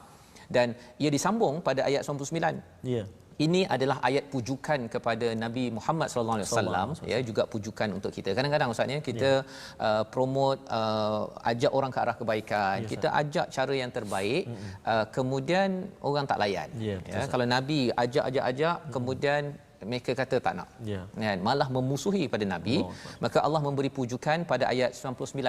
dan ia disambung pada ayat 99 ini adalah ayat pujukan kepada Nabi Muhammad sallallahu alaihi wasallam ya juga pujukan untuk kita kadang-kadang ustaznya kita promote ajak orang ke arah kebaikan kita ajak cara yang terbaik kemudian orang tak layan kalau Nabi ajak kemudian mereka kata tak nak kan malah memusuhi pada Nabi maka Allah memberi pujukan pada ayat 99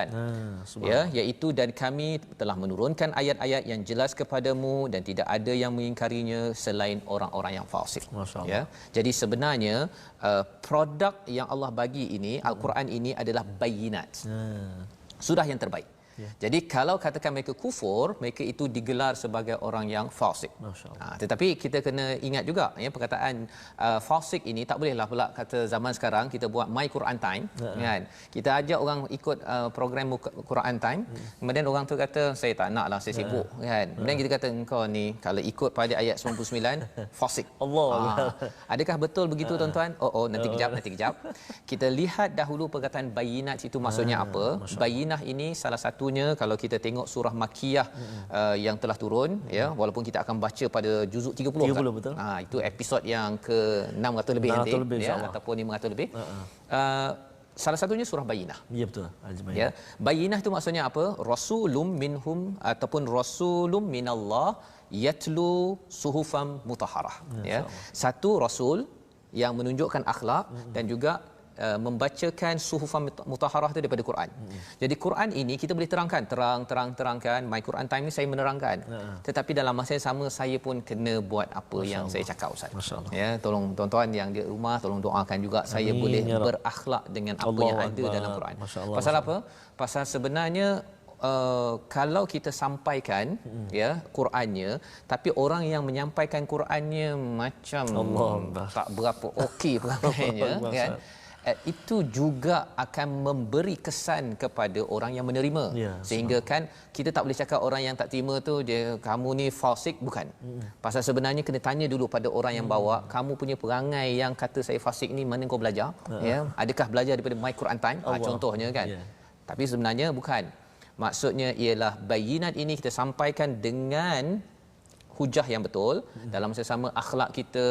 iaitu dan kami telah menurunkan ayat-ayat yang jelas kepadamu dan tidak ada yang mengingkarinya selain orang-orang yang fasik jadi sebenarnya produk yang Allah bagi ini Al-Quran ini adalah bayinat sudah yang terbaik. Jadi kalau katakan mereka kufur, mereka itu digelar sebagai orang yang fasik. Tetapi kita kena ingat juga ya perkataan fasik ini tak bolehlah pula kata zaman sekarang kita buat My Quran Time kan. Kita ajak orang ikut program Quran Time, kemudian orang tu kata saya tak naklah saya sibuk kan. Kemudian kita kata engkau ni kalau ikut pada ayat 99 fasik. Adakah betul begitu tuan-tuan? Nanti kejap. Kita lihat dahulu perkataan bayinat itu maksudnya apa? Bayinah ini salah satunya kalau kita tengok surah Makkiyah yang telah turun ya walaupun kita akan baca pada juzuk 30 kan? Betul. Itu episod yang ke 600 lebih nanti ya ataupun 500 lebih. Salah satunya surah Bayinah. Ya betul. Ya. Bayinah itu maksudnya apa? Rasulum minhum ataupun rasulum minallah yatlu suhufam mutahharah ya. Satu rasul yang menunjukkan akhlak dan juga membacakan suhufan mutahharah itu daripada Quran. Jadi Quran ini kita boleh terangkan my Quran time ni saya menerangkan. Tetapi dalam masa yang sama saya pun kena buat apa yang saya cakap Ustaz. Ya, tolong tuan-tuan yang di rumah tolong doakan juga saya boleh berakhlak dengan apa yang ada dalam Quran. Pasal apa? Pasal sebenarnya kalau kita sampaikan ya Qurannya, tapi orang yang menyampaikan Qurannya macam tak berapa okey perangainya kan, itu juga akan memberi kesan kepada orang yang menerima, sehingga kan kita tak boleh cakap orang yang tak terima tu dia kamu ni fasik, bukan. Pasal sebenarnya kena tanya dulu pada orang yang bawa, kamu punya perangai yang kata saya fasik ni mana kau belajar, ya, adakah belajar daripada My Quran Time, contohnya kan. Tapi sebenarnya bukan. Maksudnya ialah bayinat ini kita sampaikan dengan hujah yang betul, dalam masa sama akhlak kita.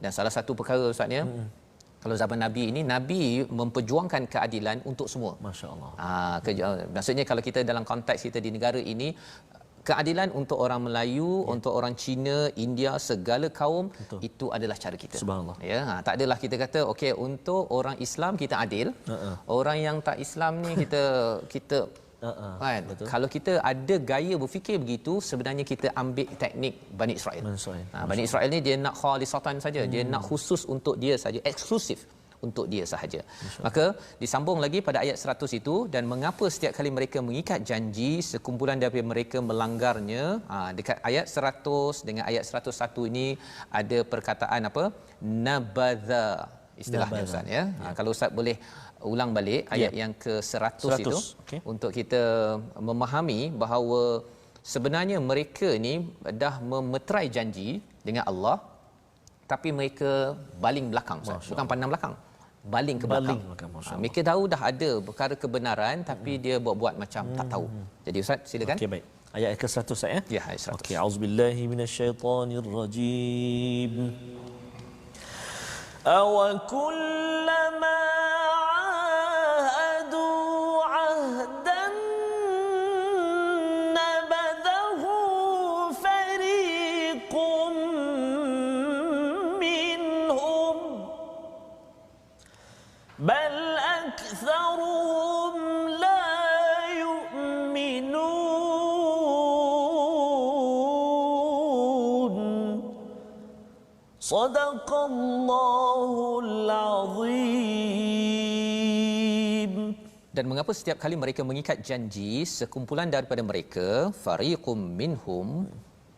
Dan salah satu perkara Ustaz ya, kalau zaman Nabi ini, Nabi memperjuangkan keadilan untuk semua. Masya-Allah. Maksudnya kalau kita dalam konteks kita di negara ini, keadilan untuk orang Melayu, untuk orang Cina, India, segala kaum, itu adalah cara kita. Subhanallah. Ya, tak adalah kita kata okey untuk orang Islam kita adil, orang yang tak Islam ni kita kan? Kalau kita ada gaya berfikir begitu, sebenarnya kita ambil teknik Bani Israel. Bani Israel ni dia nak khalisatan saja, dia nak khusus untuk dia saja, eksklusif untuk dia sahaja. Maka disambung lagi pada ayat 100 itu, dan mengapa setiap kali mereka mengikat janji sekumpulan daripada mereka melanggarnya. Dekat ayat 100 dengan ayat 101 ini ada perkataan apa? Nabadha istilahnya Ustaz ya. Kalau Ustaz boleh ulang balik ayat yang ke-100 itu untuk kita memahami bahawa sebenarnya mereka ni dah memeterai janji dengan Allah, tapi mereka baling belakang, bukan pandang belakang, baling ke belakang. Mereka tahu dah ada perkara kebenaran, tapi dia buat-buat macam tak tahu. Jadi Ustaz silakan. Okey, baik. Ayat ke-100 ya? Ya, ayat 100. Okey, auzubillahi minasyaitonirrajim. Aw kullama بل أكثرهم لا يؤمنون صدق الله العظيم. Dan mengapa setiap kali mereka mengikat janji, sekumpulan daripada mereka, fariqum minhum,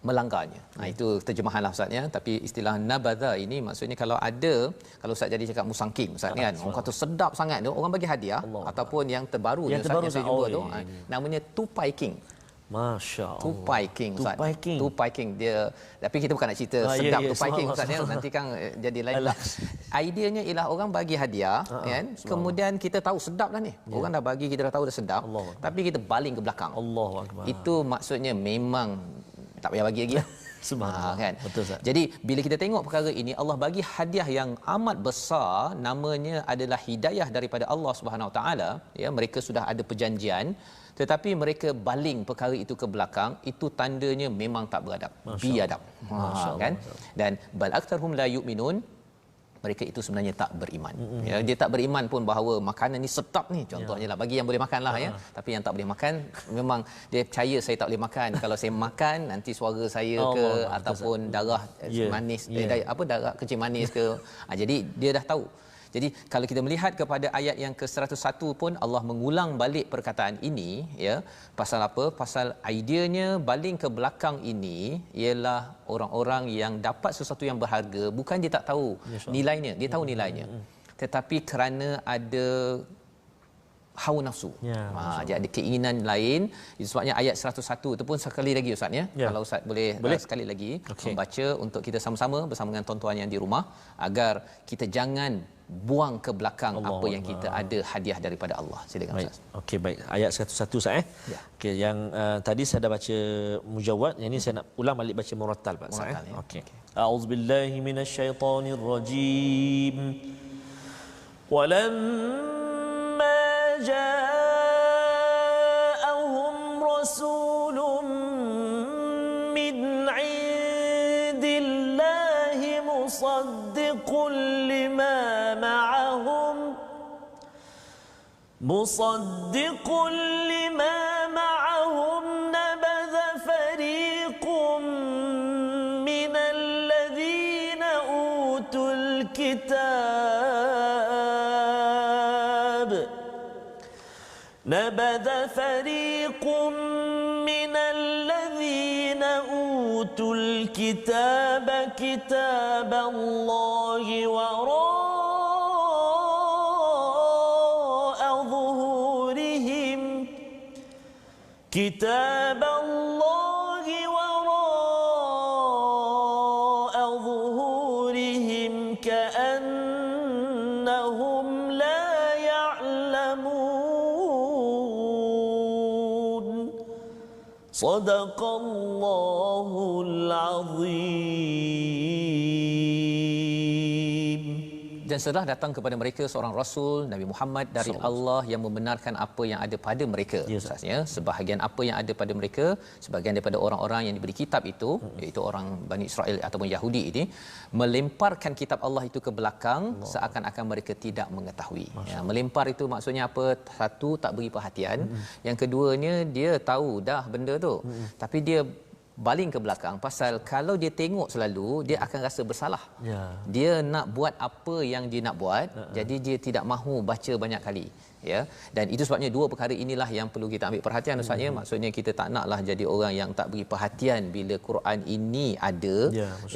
melanggarnya. Itu terjemahanlah Ustaz ya. Tapi istilah nabadha ini maksudnya kalau Ustaz jadi cakap musangking Ustaz kan, orang kata sedap sangat tu, orang bagi hadiah, ataupun yang terbaru ni Ustaz yang saya jumpa tu, namanya tupai king. Masya-Allah. Tupai king Ustaz. Tupai king dia, tapi kita bukan nak cerita sedap tupai king Ustaz ya, nanti kan jadi lain pula. Ideanya ialah orang bagi hadiah kan, kemudian kita tahu sedap dah ni. Orang dah bagi, kita dah tahu dah sedap, tapi kita baling ke belakang. Allahu akbar. Itu maksudnya memang tak payah bagi lagi lah. Subhanallah. Kan? Betul Ustaz. Jadi bila kita tengok perkara ini, Allah bagi hadiah yang amat besar, namanya adalah hidayah daripada Allah Subhanahu Wa Taala. Ya, mereka sudah ada perjanjian, tetapi mereka baling perkara itu ke belakang, itu tandanya memang tak beradab, biadab. Kan? Dan bal aktsaruhum la yu'minun, mereka itu sebenarnya tak beriman. Ya, dia tak beriman pun bahawa makanan ni sedap ni, contohnya lah, bagi yang boleh makan lah ya. Tapi yang tak boleh makan, memang dia percaya saya tak boleh makan. Kalau saya makan nanti suara saya ke ataupun darah manis, darah kencing manis ke. Jadi dia dah tahu. Jadi kalau kita melihat kepada ayat yang ke-101 pun, Allah mengulang balik perkataan ini ya. Pasal apa? Pasal ideanya baling ke belakang ini ialah orang-orang yang dapat sesuatu yang berharga, bukan dia tak tahu nilainya, dia tahu nilainya. Tetapi kerana ada hawa nafsu. Dia ada keinginan lain. Sebabnya ayat 101 itu pun sekali lagi Ustaz ya. Kalau Ustaz boleh sekali lagi membaca untuk kita sama-sama bersama dengan tuan-tuan yang di rumah, agar kita jangan buang ke belakang apa yang kita ada hadiah daripada Allah. Silakan Ustaz. Okey, baik. Ayat 101 Ustaz Okey, yang tadi saya dah baca mujawad, yang ini saya nak ulang balik baca murattal Pak Ustaz. Okey. A'udzubillahi minasyaitonirrajim. Walamma ja'ahum rasulun min 'indillahi musaddiqun lima ma'ahum musaddiqun lima ma'ahum nabadha fariqum minal ladzina utul kitab nabadha fariqum minal ladzina utul kitab kitaballahi wara'a zuhurihim kitaballahi wara'a zuhurihim ka'annahum la ya'lamun. Sadaqallahul azim. Dan setelah datang kepada mereka seorang rasul Nabi Muhammad dari Allah yang membenarkan apa yang ada pada mereka. Maksudnya sebahagian apa yang ada pada mereka, sebahagian daripada orang-orang yang diberi kitab itu, iaitu orang Bani Israel ataupun Yahudi ini, melemparkan kitab Allah itu ke belakang seakan-akan mereka tidak mengetahui. Ya, melempar itu maksudnya apa? Satu, tak beri perhatian. Yang keduanya, dia tahu dah benda tu. Tapi dia baling ke belakang pasal kalau dia tengok selalu dia akan rasa bersalah. Dia nak buat apa yang dia nak buat, jadi dia tidak mahu baca banyak kali, ya. Dan itu sebabnya dua perkara inilah yang perlu kita ambil perhatian Ustaz, ya. Maksudnya kita tak naklah jadi orang yang tak beri perhatian bila Quran ini ada,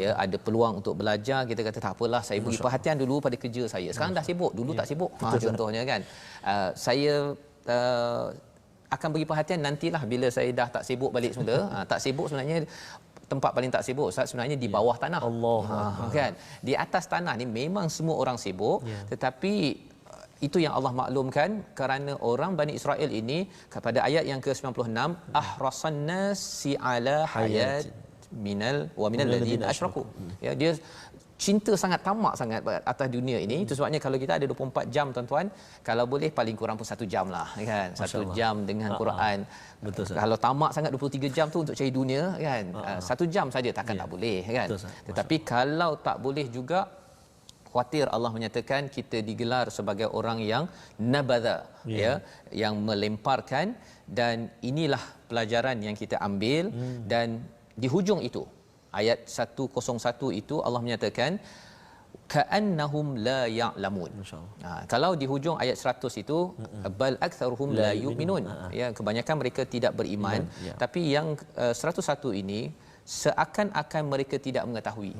ya, ada peluang untuk belajar, kita kata tak apalah, saya beri perhatian dulu pada kerja saya. Sekarang dah sibuk, dulu tak sibuk. Contohnya kan. Saya akan beri perhatian nantilah bila saya dah tak sibuk balik semula. Tak sibuk sebenarnya tempat paling tak sibuk Ustaz sebenarnya di bawah tanah. Kan? Di atas tanah ni memang semua orang sibuk, tetapi itu yang Allah maklumkan kerana orang Bani Israel ini pada ayat yang ke-96 ahrasan nasi ala hayat minal ladzina asyraku. Ya, dia cinta sangat, tamak sangat atas dunia ini. Itu sebabnya kalau kita ada 24 jam tuan-tuan, kalau boleh paling kurang pun 1 jam lah, kan, 1 jam dengan Quran. Betul, kalau tamak sangat 23 jam tu untuk cari dunia, kan, 1 jam saja takkan tak boleh, kan. Betul, tetapi kalau tak boleh juga, khawatir Allah menyatakan kita digelar sebagai orang yang nabadha, ya, yang melemparkan. Dan inilah pelajaran yang kita ambil. Dan di hujung itu ayat 101 itu Allah menyatakan ka'annahum la ya'lamun. Kalau di hujung ayat 100 itu bal aktsaruhum la yu'minun, ya, kebanyakan mereka tidak beriman. Tapi yang 101 ini seakan-akan mereka tidak mengetahui.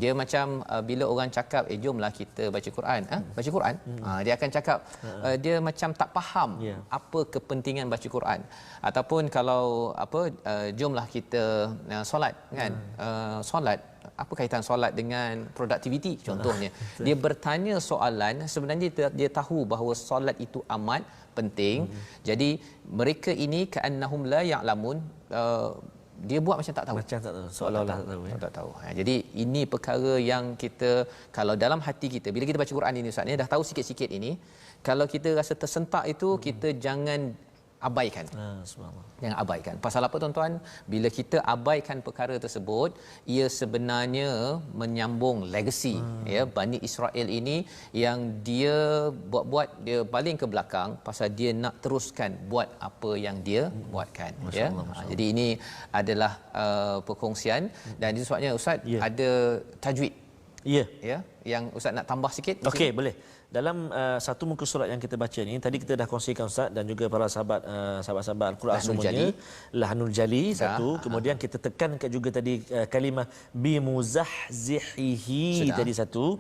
Dia macam bila orang cakap jomlah kita baca Quran, baca Quran, dia akan cakap dia macam tak faham apa kepentingan baca Quran. Ataupun kalau jomlah kita solat, kan, solat, apa kaitan solat dengan produktiviti contohnya. Dia bertanya soalan, sebenarnya dia tahu bahawa solat itu amat penting. Jadi mereka ini ka'annahum la ya'lamun, dia buat macam tak tahu. Seolah-olah tak tahu. Jadi ini perkara yang kita, kalau dalam hati kita bila kita baca Quran ini Ustaz ni, dah tahu sikit-sikit ini, kalau kita rasa tersentak itu, kita jangan abaikan. Jangan abaikan. Pasal apa tuan-tuan? Bila kita abaikan perkara tersebut, ia sebenarnya menyambung legasi ya Bani Israel ini yang dia buat-buat, dia baling ke belakang pasal dia nak teruskan buat apa yang dia buatkan, ya. Jadi ini adalah perkongsian. Dan itu sebabnya Ustaz ada tajwid. Ya, yang Ustaz nak tambah sikit. Okey, boleh. Dalam satu muka surat yang kita baca ni, tadi kita dah kongsikan Ustaz dan juga para sahabat-sahabat Al-Quran semuanya, Lahnul Jali satu, kemudian kita tekankan juga tadi kalimah bimuzahzihihi tadi satu.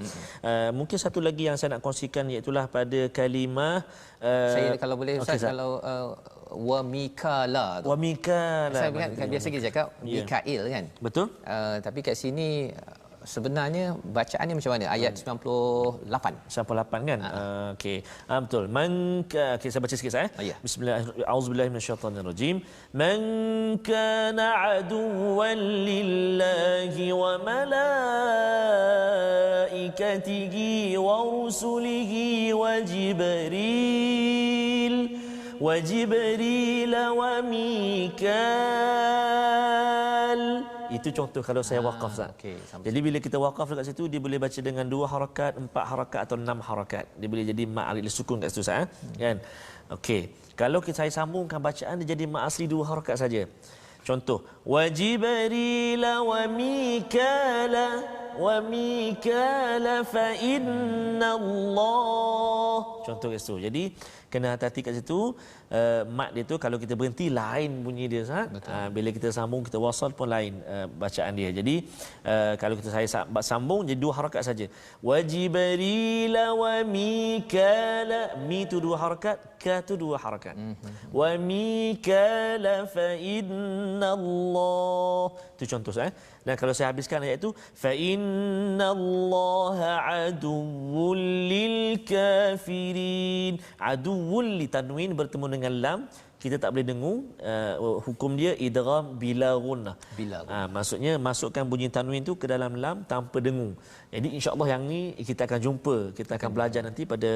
Mungkin satu lagi yang saya nak kongsikan iaitu pada kalimah saya kalau boleh Ustaz, kalau wa mikala tu. Wa mikala. Saya kan biasa kita cakap Mikail, kan. Betul. Tapi kat sini sebenarnya bacaannya macam mana? Ayat 98 kan? Okey. Betul. Okay, saya baca sikit saya. Bismillah, auzubillahi minasyaitonirrajim. Man kana aduwwan lillahi wa malaikatihi wa rusulihi wa Jibril wa Mikal Itu contoh kalau saya wakaf Ustaz. Okey, Jadi bila kita wakaf dekat situ dia boleh baca dengan 2 harakat, 4 harakat atau 6 harakat. Dia boleh jadi mat alif sukun kat situ Ustaz kan. Okey. Kalau saya sambungkan bacaan dia jadi mat asli 2 harakat saja. Contoh wa Jibril wa Mikala fa inna Allah. Contoh kat situ. Jadi kena hati-hati kat situ. Mat dia tu kalau kita berhenti lain bunyi dia bila kita sambung kita wasal pun lain bacaan dia. Jadi kalau saya sambung jadi 2 harakat saja. Wa Jibril wa Mikala, mi tu 2 harakat, ka tu 2 harakat. Wa Mikala fa inna Allah. Itu contoh Dan kalau saya habiskan ayat itu fa innallaha aduwwul lil kafirin. Aduwwul li tanwin bertemu dengan lam, kita tak boleh dengung. Hukum dia idgham bila gunnah. Maksudnya masukkan bunyi tanwin tu ke dalam lam tanpa dengung. Jadi insya-Allah yang ni kita akan jumpa, kita akan belajar nanti pada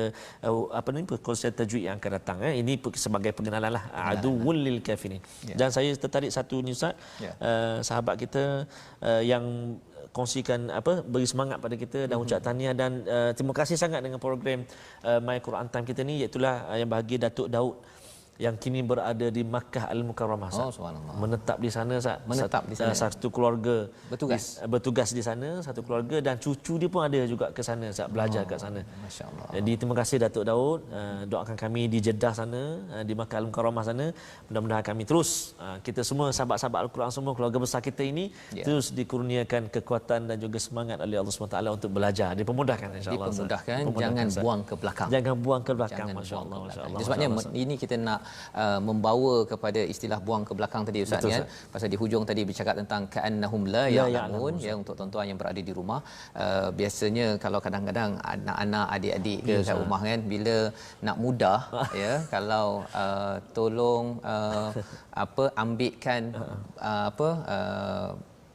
perkongsian tajwid yang akan datang. Ini sebagai pengenalanlah aduwwul lil kafirin. Dan saya tertarik satu ni Ustaz, sahabat kita yang kongsikan beri semangat pada kita dan ucap tahniah dan terima kasih sangat dengan program My Quran Time kita ni, iaitu yang bahagia Datuk Daud yang kini berada di Makkah Al-Mukarramah. Subhanallah. Menetap di sana di sana. Satu keluarga bertugas di sana, satu keluarga, dan cucu dia pun ada juga ke sana belajar kat sana. Masya-Allah. Jadi terima kasih Datuk Daud. Doakan kami di Jeddah sana, di Makkah Al-Mukarramah sana. Mudah-mudahan kami terus kita semua sahabat-sahabat Al-Quran semua, keluarga besar kita ini terus dikurniakan kekuatan dan juga semangat oleh Allah SWT untuk belajar. Dipermudahkan insya-Allah. Dipermudahkan, jangan buang ke belakang. Jangan buang ke belakang, masya-Allah. Sebabnya ini kita nak membawa kepada istilah buang ke belakang tadi Ustaz kan. Pasal di hujung tadi bercakap tentang ka'annahum la ya'lamun, untuk tuan-tuan yang berada di rumah. Biasanya kalau kadang-kadang anak-anak, adik-adik ke kat rumah kan, bila nak mudah kalau tolong ambilkan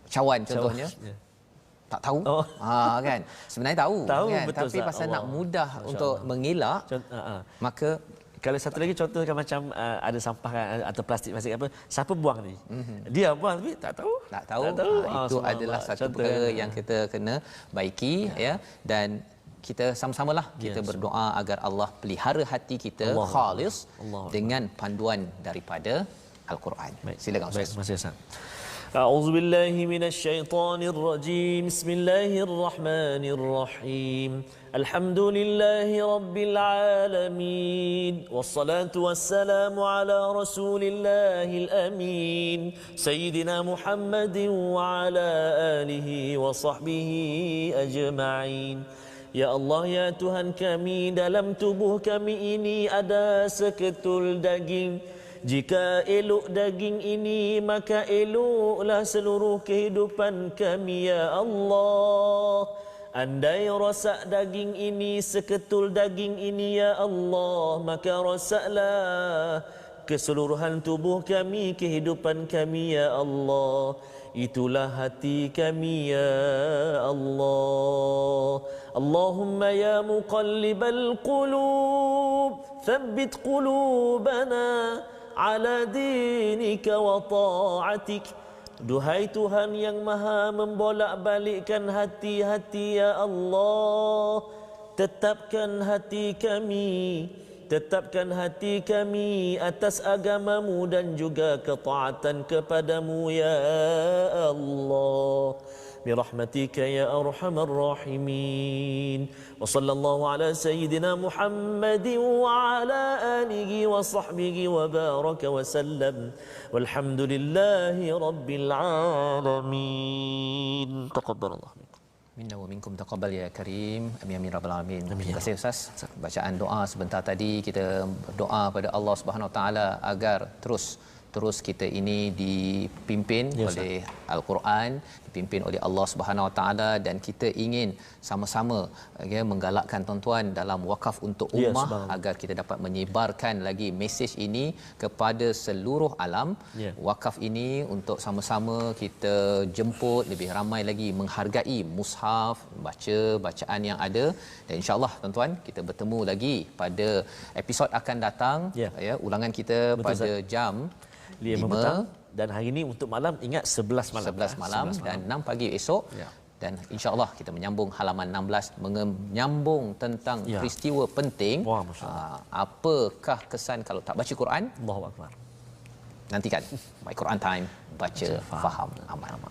cawan contohnya. Tak tahu. Kan sebenarnya tahu kan, betul, tapi pasal nak mudah untuk mengelak, maka kalau satu lagi contohkan macam ada sampah kan, atau plastik apa, siapa buang ni? Dia buang tapi tak tahu. Itu adalah satu perkara yang kita kena baiki dan kita sama-samalah kita berdoa agar Allah pelihara hati kita khalis dengan panduan daripada Al-Quran. Silakan Ustaz. Terima kasih Ustaz. أعوذ بالله من الشيطان الرجيم بسم الله الرحمن الرحيم الحمد لله رب العالمين والصلاة والسلام على رسول الله الأمين سيدنا محمد وعلى آله وصحبه أجمعين. Ya Allah, ya Tuhan kami, dalam tubuh kami ini ada seketul daging. Jika elok daging ini, maka eloklah seluruh kehidupan kami, ya Allah. Andai rosak daging ini, seketul daging ini, ya Allah, maka rosaklah keseluruhan tubuh kami, kehidupan kami, ya Allah. Itulah hati kami, ya Allah. Allahumma ya muqallibal qulub, thabbit qulubana ala dinika wa ta'atik. Duhai Tuhan yang maha membolak-balikkan hati-hati, ya Allah, tetapkan hati kami atas agamamu dan juga ketaatan kepadamu, ya Allah. برحمتك يا أرحم الراحمين وصلى الله على سيدنا محمد وعلى آله وصحبه وبارك وسلم والحمد لله رب العالمين تقبل الله منكم. Minna wa minkum taqabbal ya karim. Amin amin rabbal alamin. Terima kasih Ustaz. Bacaan doa sebentar tadi, kita berdoa pada Allah Subhanahu Wa Taala agar terus kita ini dipimpin oleh Al-Quran, dipimpin oleh Allah Subhanahu Wa Taala, dan kita ingin sama-sama menggalakkan tuan-tuan dalam wakaf untuk ummah agar kita dapat menyebarkan lagi mesej ini kepada seluruh alam. Wakaf ini untuk sama-sama kita jemput lebih ramai lagi menghargai mushaf, baca bacaan yang ada, dan insya-Allah tuan-tuan kita bertemu lagi pada episod akan datang. Ulangan kita pada jam 5 dan hari ini untuk malam ingat 11 malam. 11 malam dan 6 pagi esok. Ya. Dan insya-Allah kita menyambung halaman 16 menyambung tentang peristiwa penting. Wah, masya-Allah. Apakah kesan kalau tak baca Quran? Allahu akbar. Nantikan My Quran Time, baca, faham, amal.